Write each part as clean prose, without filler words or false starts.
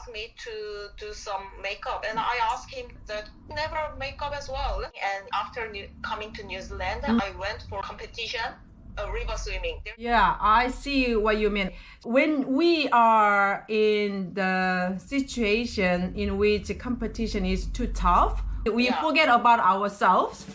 asked me to do some makeup, and I asked him that never makeup as well. And after coming to New Zealand, I went for competition, river swimming. Yeah, I see what you mean. When we are in the situation in which competition is too tough, we forget about ourselves.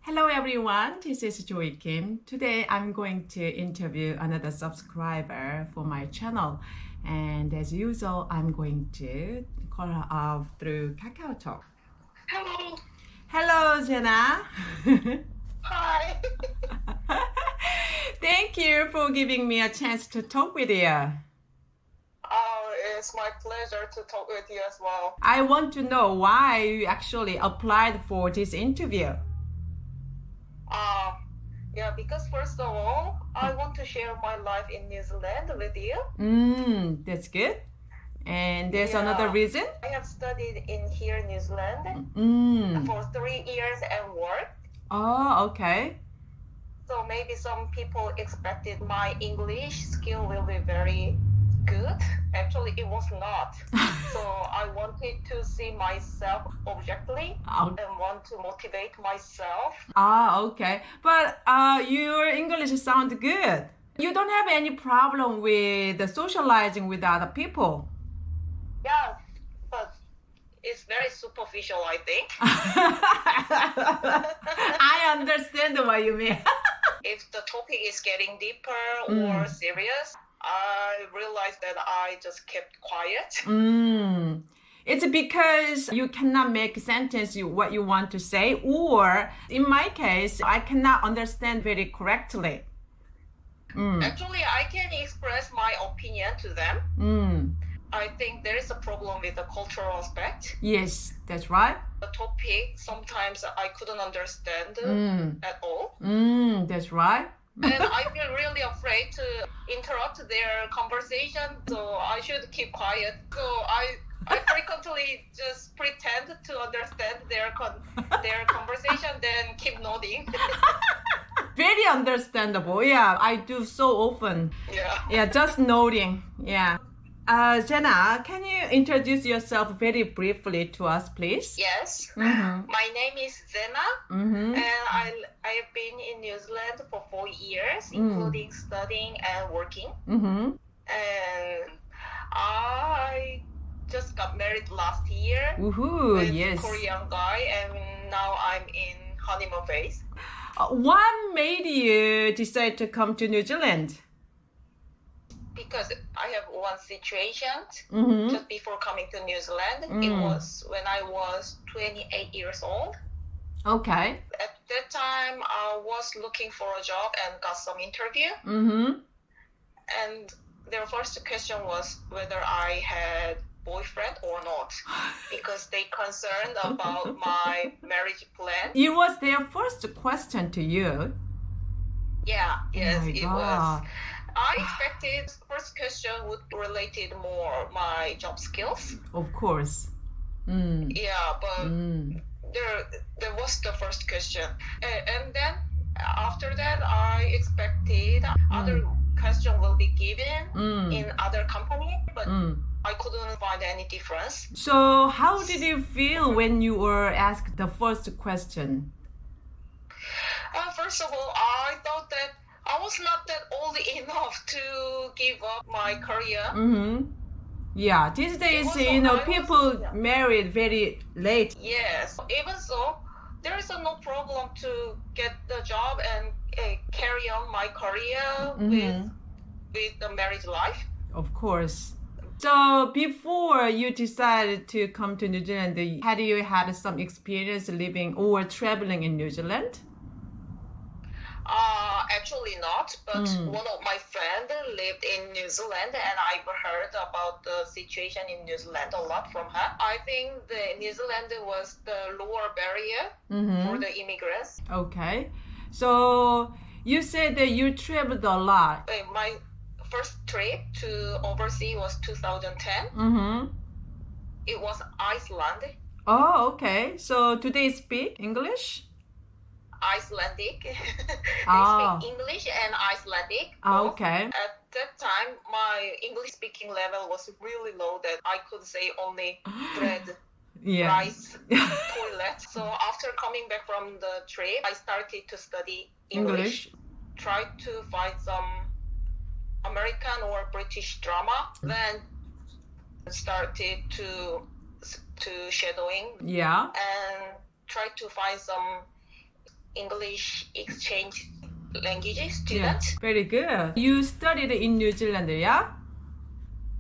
Hello everyone, this is Joy Kim. Today I'm going to interview another subscriber for my channel. And as usual, I'm going to call her up through KakaoTalk. Hello. Hello, Zena. Hi. Thank you for giving me a chance to talk with you. Oh, it's my pleasure to talk with you as well. I want to know why you actually applied for this interview. Because first of all, I want to share my life in New Zealand with you. That's good. And there's another reason? I have studied in here in New Zealand for 3 years and worked. Oh, okay. So maybe some people expected my English skill will be very good. Actually, it was not. So I wanted to see myself objectively and want to motivate myself. Okay. But your English sounds good. You don't have any problem with socializing with other people. Yeah, but it's very superficial, I think. I understand what you mean. If the topic is getting deeper or serious, I realized that I just kept quiet. It's because you cannot make a sentence what you want to say, or in my case, I cannot understand very correctly. Actually, I can express my opinion to them. I think there is a problem with the cultural aspect. Yes, that's right. The topic, sometimes I couldn't understand at all. That's right. And I feel really afraid to interrupt their conversation, so I should keep quiet. So I frequently just pretend to understand their conversation, then keep nodding. Very understandable. Yeah, I do so often. Yeah, just nodding. Yeah. Zena, can you introduce yourself very briefly to us, please? Yes. My name is Zena, and I have been in New Zealand for 4 years, including studying and working. And I just got married last year with a Korean guy, and now I'm in honeymoon phase. What made you decide to come to New Zealand? Because I have one situation just before coming to New Zealand. It was when I was 28 years old. Okay. At that time, I was looking for a job and got some interview. And their first question was whether I had boyfriend or not, because they concerned about my marriage plan. It was their first question to you? Yeah, yes, it was. I expected the first question would related more my job skills. Of course. Yeah, but there was the first question. And then after that, I expected other question will be given in other company, but I couldn't find any difference. So how did you feel when you were asked the first question? First of all, I thought that I was not that old enough to give up my career. Yeah, these days, people married very late. Yes, even so, there is no problem to get the job and carry on my career with the marriage life. Of course. So before you decided to come to New Zealand, had you had some experience living or traveling in New Zealand? Actually not, but one of my friends lived in New Zealand, and I've heard about the situation in New Zealand a lot from her. I think the New Zealand was the lower barrier for the immigrants. Okay. So you said that you traveled a lot. My first trip to overseas was 2010. It was Iceland. Oh, okay. So do they speak English? Icelandic. They speak English and Icelandic. Okay. At that time, my speaking level was really low that I could say only bread, Yeah. rice, toilet. So after coming back from the trip, I started to study English. Tried to find some American or British drama. Then started to shadowing. Yeah. And tried to find some English exchange language students. Yeah. Very good. You studied in New Zealand, yeah?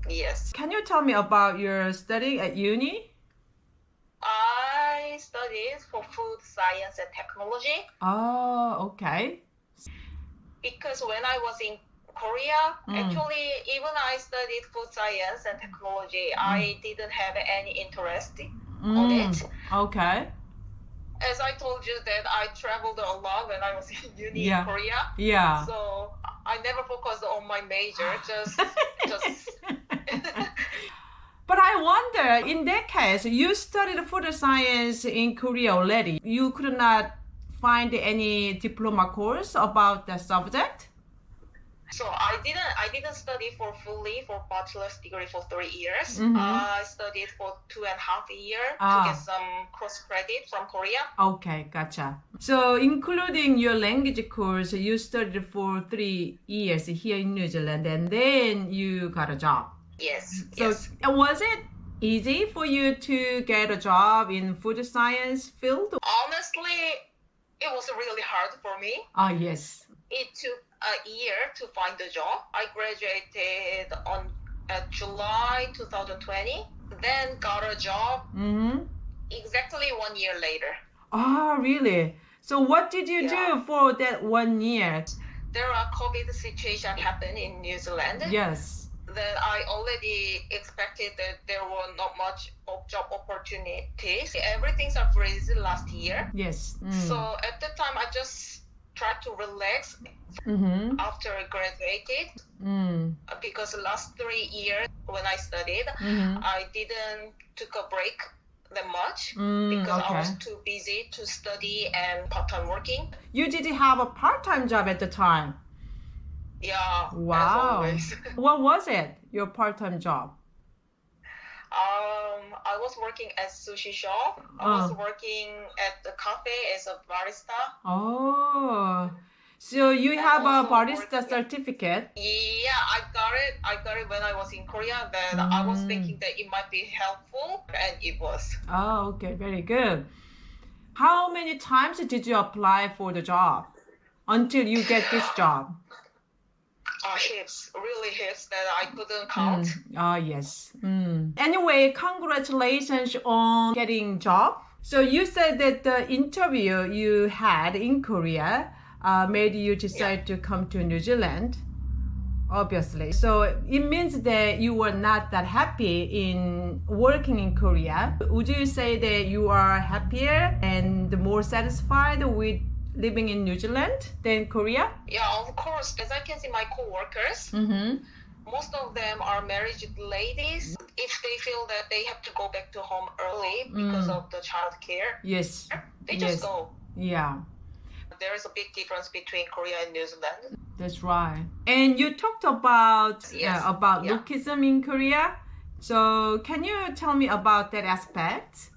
Yes. Can you tell me about your study at uni? I studied for food science and technology. Oh, okay. Because when I was in Korea, actually, even I studied food science and technology, I didn't have any interest on it. Okay. As I told you that I traveled a lot when I was in uni in Korea. Yeah. So I never focused on my major, just But I wonder, in that case, you studied food science in Korea already. You could not find any diploma course about the subject? So I didn't study for bachelor's degree for 3 years. Mm-hmm. I studied for 2.5 years to get some cross credit from Korea. Okay, gotcha. So including your language course, you studied for 3 years here in New Zealand and then you got a job. Yes. So yes. Was it easy for you to get a job in food science field? Honestly, it was really hard for me. Yes. It took a year to find a job. I graduated on July 2020, then got a job exactly 1 year later. Oh, really? So what did you do for that 1 year? There are COVID situation happened in New Zealand. Yes. That I already expected that there were not much of job opportunities. Everything's a freeze last year. Yes. So at the time, I just tried to relax after I graduated because the last 3 years when I studied, I didn't took a break that much because I was too busy to study and part-time working. You did have a part-time job at the time? Yeah. Wow. As always. What was it, your part-time job? I was working at sushi shop. I was working at the cafe as a barista. Oh, so you have a barista certificate? Yeah, I got it when I was in Korea. Then I was thinking that it might be helpful, and it was. Oh, okay, very good. How many times did you apply for the job until you get this job? Really heaps that I couldn't count. Yes. Anyway, congratulations on getting job. So you said that the interview you had in Korea made you decide to come to New Zealand, obviously. So it means that you were not that happy in working in Korea. Would you say that you are happier and more satisfied with living in New Zealand than Korea? Yeah, of course. As I can see, my co-workers, most of them are married ladies. If they feel that they have to go back to home early because of the child care, yes, they just go. Yeah. There is a big difference between Korea and New Zealand. That's right. And you talked about lookism in Korea. So can you tell me about that aspect?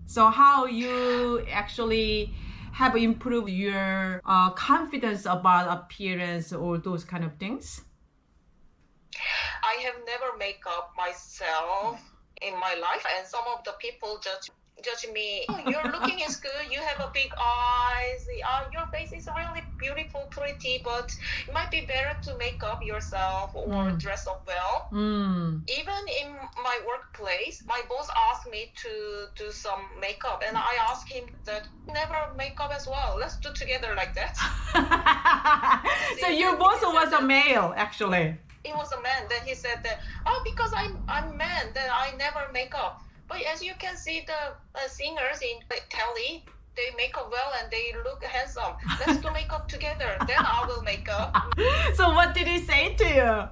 So how you actually have improved your confidence about appearance or those kind of things? I have never make up myself in my life, and some of the people judge me. Oh, your looking is good. You have a big eyes. Your face is really beautiful, pretty, but it might be better to make up yourself or dress up well. Even in my workplace, my boss asked me to do some makeup, and I asked him that never make up as well. Let's do together like that. So your boss was a male, actually. He was a man. Then he said that, because I'm man, then I never make up. But as you can see, the singers in the telly, they make up well and they look handsome. Let's do makeup together. Then I will make up. So what did he say to you?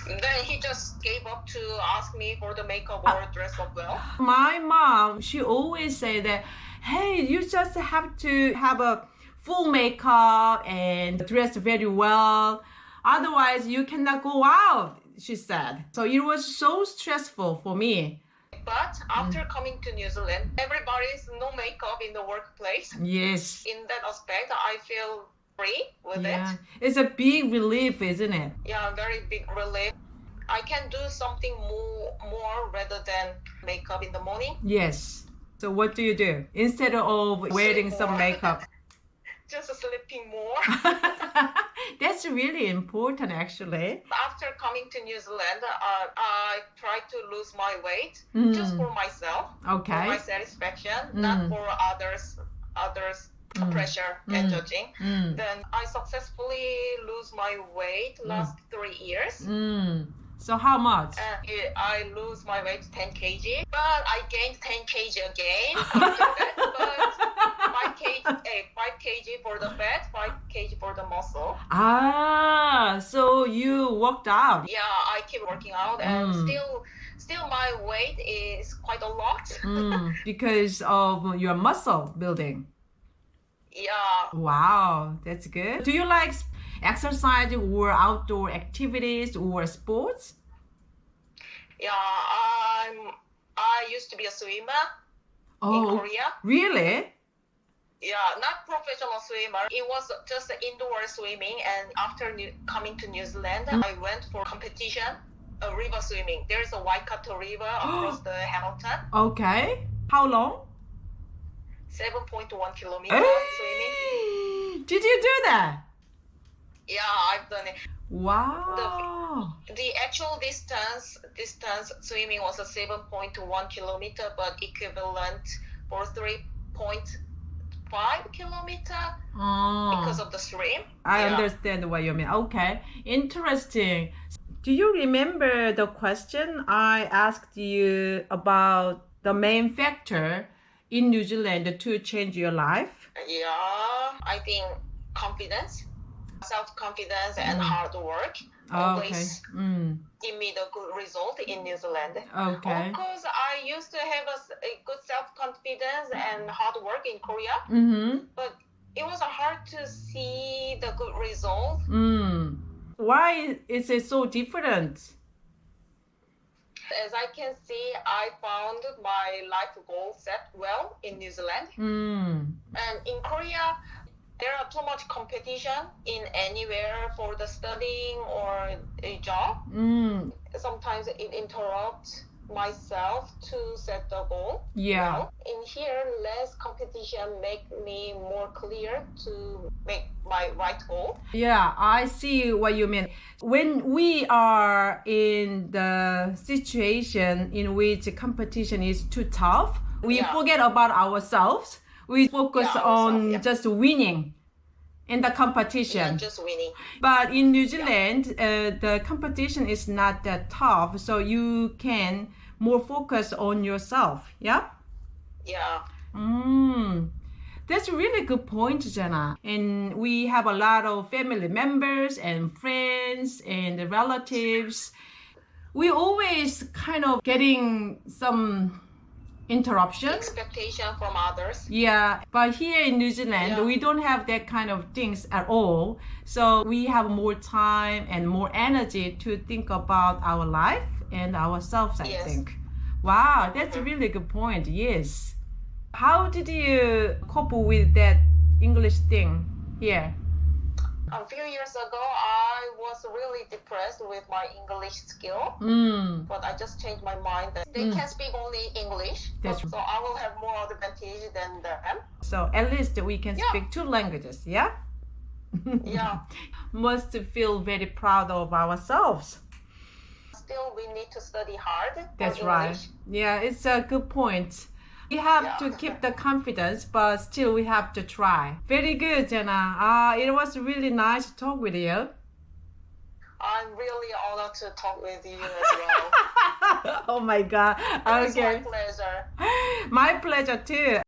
Then he just gave up to ask me for the makeup or dress up well. My mom, she always say that, hey, you just have to have a full makeup and dress very well. Otherwise, you cannot go out. she said. So it was so stressful for me. But after coming to New Zealand, everybody's no makeup in the workplace. Yes. In that aspect, I feel free with it. It's a big relief, isn't it? Yeah, very big relief. I can do something more rather than makeup in the morning. Yes. So what do you do? Instead of wearing some makeup? Just sleeping more. That's really important, actually. After coming to New Zealand, I tried to lose my weight just for myself, for my satisfaction, not for others' pressure and judging. Then I successfully lose my weight last 3 years. So how much? I lose my weight 10 kg, but I gained 10 kg again after that. But 5 kg for the fat, 5 kg for the muscle. So you worked out. Yeah, I keep working out, and still my weight is quite a lot. Because of your muscle building. Yeah. Wow, that's good. Do you like exercise or outdoor activities or sports? Yeah, I used to be a swimmer in Korea. Really? Yeah, not professional swimmer. It was just indoor swimming, and after coming to New Zealand, I went for competition, river swimming. There's a Waikato River across the Hamilton. Okay. How long? 7.1 kilometers swimming. Did you do that? Yeah, I've done it. Wow. The actual distance swimming was a 7.1 kilometer, but equivalent for 3.5 kilometer because of the swim. I understand what you mean. Okay, interesting. Do you remember the question I asked you about the main factor in New Zealand to change your life? Yeah, I think confidence. Self-confidence and hard work always give me the good result in New Zealand. Okay. Because I used to have a good self-confidence and hard work in Korea, but it was hard to see the good result. Why is it so different? As I can see, I found my life goal set well in New Zealand. And in Korea, there are too much competition in anywhere for the studying or a job. Sometimes it interrupts myself to set the goal. Yeah. Well, in here, less competition make me more clear to make my right goal. Yeah, I see what you mean. When we are in the situation in which competition is too tough, we forget about ourselves. We focus on just winning in the competition. Yeah, just winning. But in New Zealand, the competition is not that tough, so you can more focus on yourself. Yeah? Yeah. That's a really good point, Jenna. And we have a lot of family members and friends and relatives. We always kind of getting some interruption. Expectation from others. Yeah, but here in New Zealand, we don't have that kind of things at all. So we have more time and more energy to think about our life and ourselves, I think. Wow, that's a really good point. Yes. How did you cope with that English thing here? A few years ago, I was really depressed with my English skill, but I just changed my mind that they can speak only English, so I will have more advantage than them. So at least we can speak 2 languages, yeah? Yeah. Must feel very proud of ourselves. Still, we need to study hard. That's right. Yeah, it's a good point. We have to keep the confidence, but still we have to try. Very good, Jenna. It was really nice to talk with you. I'm really honored to talk with you as well. Oh my God. It was my pleasure. My pleasure too.